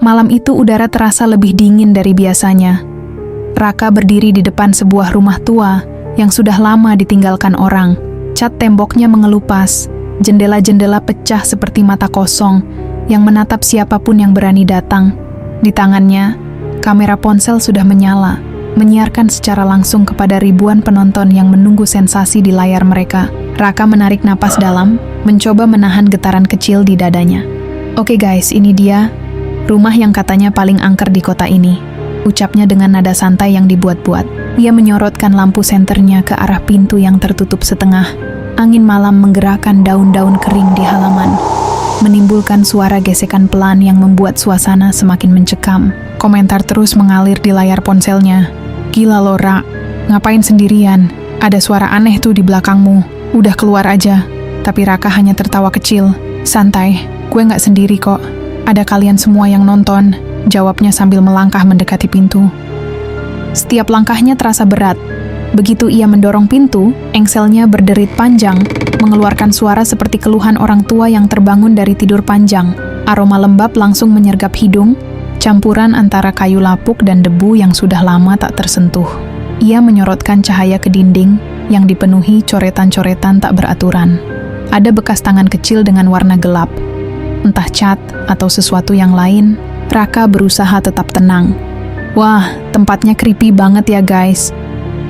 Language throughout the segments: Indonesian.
Malam itu udara terasa lebih dingin dari biasanya. Raka berdiri di depan sebuah rumah tua yang sudah lama ditinggalkan orang. Cat temboknya mengelupas, jendela-jendela pecah seperti mata kosong yang menatap siapapun yang berani datang. Di tangannya, kamera ponsel sudah menyala, menyiarkan secara langsung kepada ribuan penonton yang menunggu sensasi di layar mereka. Raka menarik napas dalam, mencoba menahan getaran kecil di dadanya. Oke guys, ini dia, rumah yang katanya paling angker di kota ini, ucapnya dengan nada santai yang dibuat-buat. Ia menyorotkan lampu senternya ke arah pintu yang tertutup setengah. Angin malam menggerakkan daun-daun kering di halaman, menimbulkan suara gesekan pelan yang membuat suasana semakin mencekam. Komentar terus mengalir di layar ponselnya. Gila lo, Ra, ngapain sendirian? Ada suara aneh tuh di belakangmu. Udah keluar aja. Tapi Raka hanya tertawa kecil. Santai, gue nggak sendiri kok. Ada kalian semua yang nonton, jawabnya sambil melangkah mendekati pintu. Setiap langkahnya terasa berat. Begitu ia mendorong pintu, engselnya berderit panjang, mengeluarkan suara seperti keluhan orang tua yang terbangun dari tidur panjang. Aroma lembab langsung menyergap hidung, campuran antara kayu lapuk dan debu yang sudah lama tak tersentuh. Ia menyorotkan cahaya ke dinding yang dipenuhi coretan-coretan tak beraturan. Ada bekas tangan kecil dengan warna gelap. Entah cat atau sesuatu yang lain, Raka berusaha tetap tenang. Wah, tempatnya creepy banget ya guys,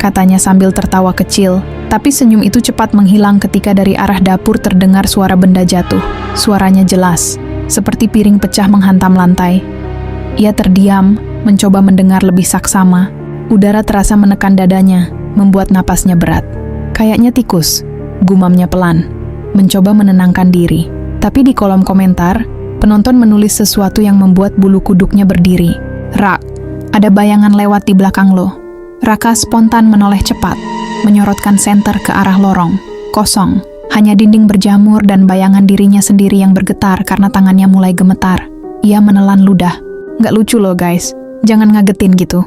katanya sambil tertawa kecil. Tapi senyum itu cepat menghilang ketika dari arah dapur terdengar suara benda jatuh. Suaranya jelas, seperti piring pecah menghantam lantai. Ia terdiam, mencoba mendengar lebih saksama. Udara terasa menekan dadanya, membuat napasnya berat. Kayaknya tikus, gumamnya pelan, mencoba menenangkan diri. Tapi di kolom komentar, penonton menulis sesuatu yang membuat bulu kuduknya berdiri. Rak, ada bayangan lewat di belakang lo. Raka spontan menoleh cepat, menyorotkan senter ke arah lorong. Kosong, hanya dinding berjamur dan bayangan dirinya sendiri yang bergetar karena tangannya mulai gemetar. Ia menelan ludah. Nggak lucu loh guys, jangan ngagetin gitu,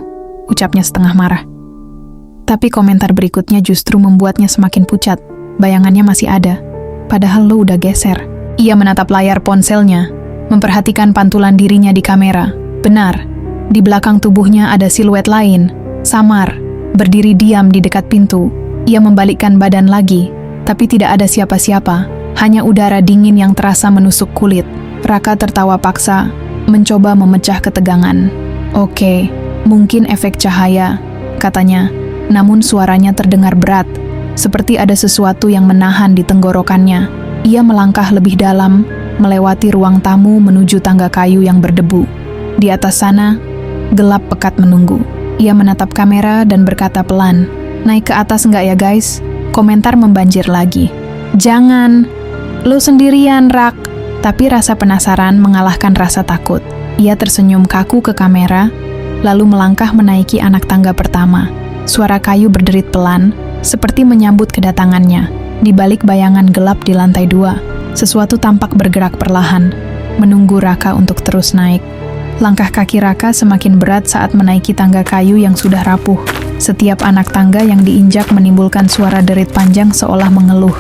ucapnya setengah marah. Tapi komentar berikutnya justru membuatnya semakin pucat. Bayangannya masih ada, padahal lo udah geser. Ia menatap layar ponselnya, memperhatikan pantulan dirinya di kamera. Benar, di belakang tubuhnya ada siluet lain, samar, berdiri diam di dekat pintu. Ia membalikkan badan lagi, tapi tidak ada siapa-siapa, hanya udara dingin yang terasa menusuk kulit. Raka tertawa paksa, mencoba memecah ketegangan. Oke, mungkin efek cahaya, katanya, namun suaranya terdengar berat, seperti ada sesuatu yang menahan di tenggorokannya. Ia melangkah lebih dalam, melewati ruang tamu menuju tangga kayu yang berdebu. Di atas sana, gelap pekat menunggu. Ia menatap kamera dan berkata pelan, naik ke atas nggak ya guys? Komentar membanjir lagi. Jangan, lo sendirian Rak. Tapi rasa penasaran mengalahkan rasa takut. Ia tersenyum kaku ke kamera, lalu melangkah menaiki anak tangga pertama. Suara kayu berderit pelan, seperti menyambut kedatangannya. Di balik bayangan gelap di lantai 2, sesuatu tampak bergerak perlahan, menunggu Raka untuk terus naik. Langkah kaki Raka semakin berat saat menaiki tangga kayu yang sudah rapuh. Setiap anak tangga yang diinjak menimbulkan suara derit panjang seolah mengeluh.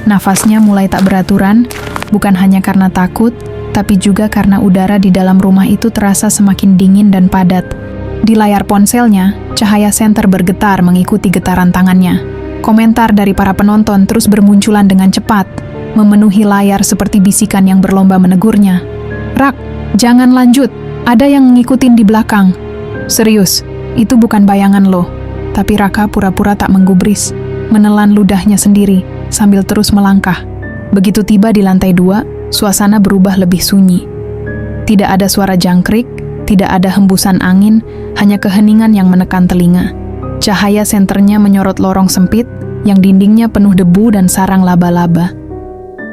Nafasnya mulai tak beraturan, bukan hanya karena takut, tapi juga karena udara di dalam rumah itu terasa semakin dingin dan padat. Di layar ponselnya, cahaya senter bergetar mengikuti getaran tangannya. Komentar dari para penonton terus bermunculan dengan cepat, memenuhi layar seperti bisikan yang berlomba menegurnya. Rak, jangan lanjut, ada yang ngikutin di belakang. Serius, itu bukan bayangan lo. Tapi Raka pura-pura tak menggubris, menelan ludahnya sendiri, sambil terus melangkah. Begitu tiba di lantai 2, suasana berubah lebih sunyi. Tidak ada suara jangkrik, tidak ada hembusan angin, hanya keheningan yang menekan telinga. Cahaya senternya menyorot lorong sempit, yang dindingnya penuh debu dan sarang laba-laba.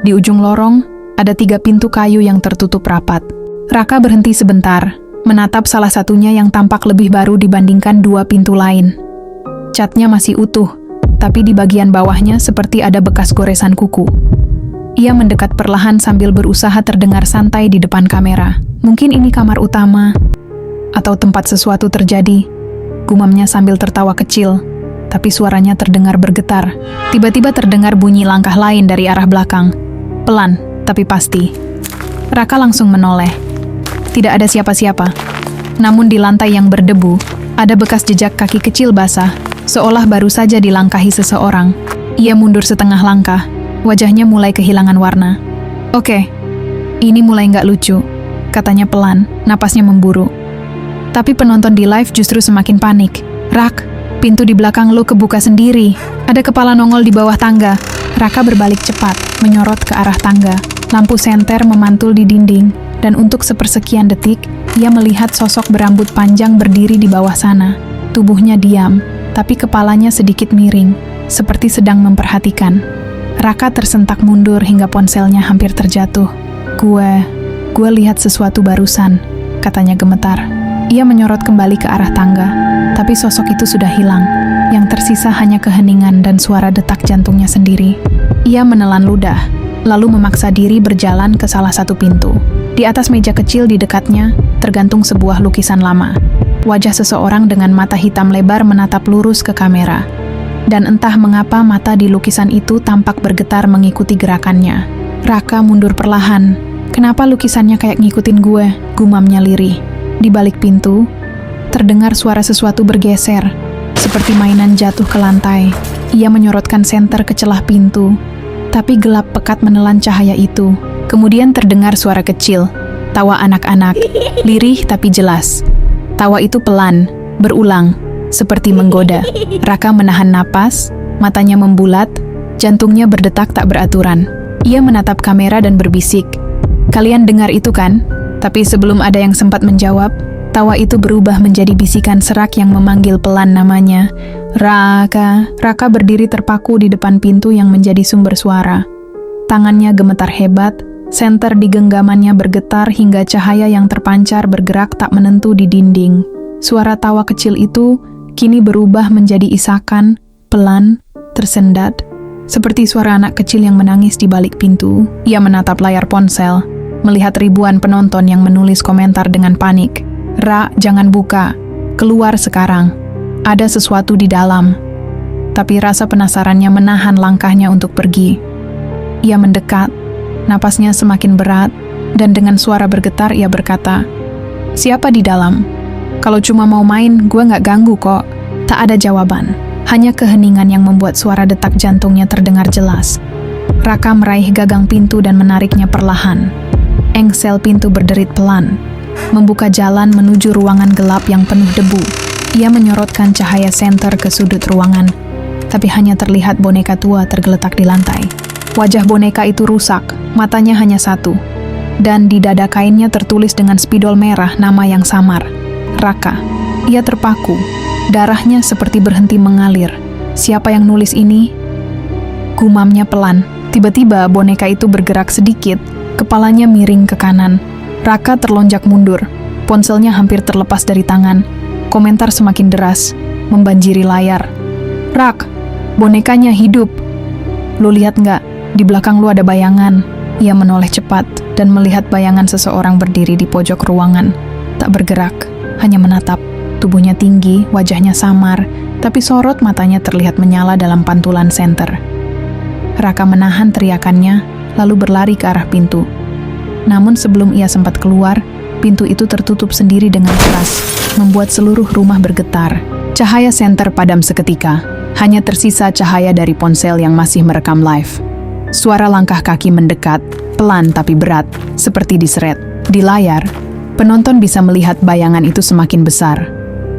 Di ujung lorong, ada 3 pintu kayu yang tertutup rapat. Raka berhenti sebentar, menatap salah satunya yang tampak lebih baru dibandingkan 2 pintu lain. Catnya masih utuh, tapi di bagian bawahnya seperti ada bekas goresan kuku. Ia mendekat perlahan sambil berusaha terdengar santai di depan kamera. Mungkin ini kamar utama, atau tempat sesuatu terjadi, gumamnya sambil tertawa kecil, tapi suaranya terdengar bergetar. Tiba-tiba terdengar bunyi langkah lain dari arah belakang. Pelan, tapi pasti. Raka langsung menoleh. tidak ada siapa-siapa. Namun di lantai yang berdebu, ada bekas jejak kaki kecil basah, seolah baru saja dilangkahi seseorang. Ia mundur setengah langkah, wajahnya mulai kehilangan warna. Oke, ini mulai nggak lucu, katanya pelan, napasnya memburu. Tapi penonton di live justru semakin panik. Rak, pintu di belakang lo kebuka sendiri. Ada kepala nongol di bawah tangga. Raka berbalik cepat, menyorot ke arah tangga. Lampu senter memantul di dinding, dan untuk sepersekian detik, ia melihat sosok berambut panjang berdiri di bawah sana. Tubuhnya diam, tapi kepalanya sedikit miring, seperti sedang memperhatikan. Raka tersentak mundur hingga ponselnya hampir terjatuh. Gue lihat sesuatu barusan, katanya gemetar. Ia menyorot kembali ke arah tangga, tapi sosok itu sudah hilang. Yang tersisa hanya keheningan dan suara detak jantungnya sendiri. Ia menelan ludah, lalu memaksa diri berjalan ke salah satu pintu. Di atas meja kecil di dekatnya, tergantung sebuah lukisan lama. Wajah seseorang dengan mata hitam lebar menatap lurus ke kamera. Dan entah mengapa mata di lukisan itu tampak bergetar mengikuti gerakannya. Raka mundur perlahan. Kenapa lukisannya kayak ngikutin gue? Gumamnya lirih. Di balik pintu, terdengar suara sesuatu bergeser, seperti mainan jatuh ke lantai. Ia menyorotkan senter ke celah pintu, tapi gelap pekat menelan cahaya itu. Kemudian terdengar suara kecil, tawa anak-anak, lirih tapi jelas. Tawa itu pelan, berulang, seperti menggoda. Raka menahan napas, matanya membulat, jantungnya berdetak tak beraturan. Ia menatap kamera dan berbisik, "Kalian dengar itu kan?" Tapi sebelum ada yang sempat menjawab, tawa itu berubah menjadi bisikan serak yang memanggil pelan namanya. Raka. Raka berdiri terpaku di depan pintu yang menjadi sumber suara. Tangannya gemetar hebat, senter di genggamannya bergetar hingga cahaya yang terpancar bergerak tak menentu di dinding. Suara tawa kecil itu kini berubah menjadi isakan, pelan, tersendat, seperti suara anak kecil yang menangis di balik pintu. Ia menatap layar ponsel, melihat ribuan penonton yang menulis komentar dengan panik. "Ra, jangan buka. Keluar sekarang. Ada sesuatu di dalam." Tapi rasa penasarannya menahan langkahnya untuk pergi. Ia mendekat, napasnya semakin berat, dan dengan suara bergetar ia berkata, "Siapa di dalam? Kalau cuma mau main, gue nggak ganggu kok." Tak ada jawaban, hanya keheningan yang membuat suara detak jantungnya terdengar jelas. Raka meraih gagang pintu dan menariknya perlahan. Engsel pintu berderit pelan, membuka jalan menuju ruangan gelap yang penuh debu. Ia menyorotkan cahaya senter ke sudut ruangan, tapi hanya terlihat boneka tua tergeletak di lantai. Wajah boneka itu rusak, matanya hanya satu, dan di dada kainnya tertulis dengan spidol merah nama yang samar, Raka. Ia terpaku, darahnya seperti berhenti mengalir. Siapa yang nulis ini? Gumamnya pelan. Tiba-tiba boneka itu bergerak sedikit, kepalanya miring ke kanan. Raka terlonjak mundur, ponselnya hampir terlepas dari tangan. Komentar semakin deras, membanjiri layar. "Rak, bonekanya hidup. Lu lihat nggak? Di belakang lu ada bayangan." Ia menoleh cepat dan melihat bayangan seseorang berdiri di pojok ruangan. Tak bergerak, hanya menatap. Tubuhnya tinggi, wajahnya samar, tapi sorot matanya terlihat menyala dalam pantulan senter. Raka menahan teriakannya, lalu berlari ke arah pintu. Namun sebelum ia sempat keluar, pintu itu tertutup sendiri dengan keras, membuat seluruh rumah bergetar. Cahaya senter padam seketika, hanya tersisa cahaya dari ponsel yang masih merekam live. Suara langkah kaki mendekat, pelan tapi berat, seperti diseret. Di layar, penonton bisa melihat bayangan itu semakin besar,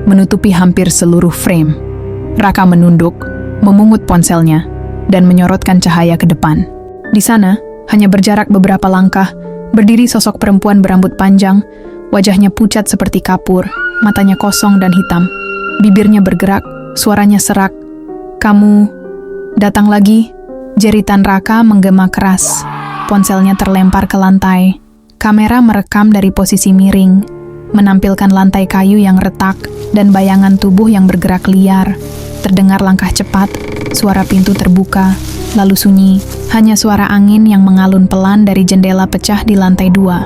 menutupi hampir seluruh frame. Raka menunduk, memungut ponselnya, dan menyorotkan cahaya ke depan. Di sana, hanya berjarak beberapa langkah, berdiri sosok perempuan berambut panjang, wajahnya pucat seperti kapur, matanya kosong dan hitam. Bibirnya bergerak, suaranya serak. "Kamu datang lagi?" Jeritan Raka menggema keras. Ponselnya terlempar ke lantai. Kamera merekam dari posisi miring, menampilkan lantai kayu yang retak dan bayangan tubuh yang bergerak liar. Terdengar langkah cepat, suara pintu terbuka, lalu sunyi. Hanya suara angin yang mengalun pelan dari jendela pecah di lantai 2.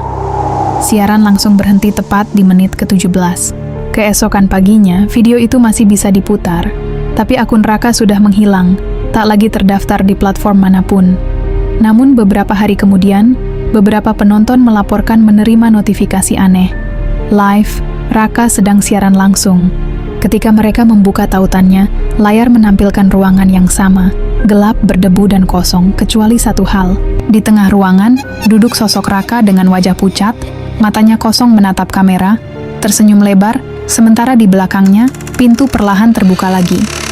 Siaran langsung berhenti tepat di menit ke-17. Keesokan paginya, video itu masih bisa diputar, tapi akun Raka sudah menghilang, tak lagi terdaftar di platform manapun. Namun beberapa hari kemudian, Beberapa penonton melaporkan menerima notifikasi aneh. Live, Raka sedang siaran langsung. Ketika mereka membuka tautannya, layar menampilkan ruangan yang sama, gelap, berdebu, dan kosong, kecuali satu hal. Di tengah ruangan, duduk sosok Raka dengan wajah pucat, matanya kosong menatap kamera, tersenyum lebar, sementara di belakangnya, pintu perlahan terbuka lagi.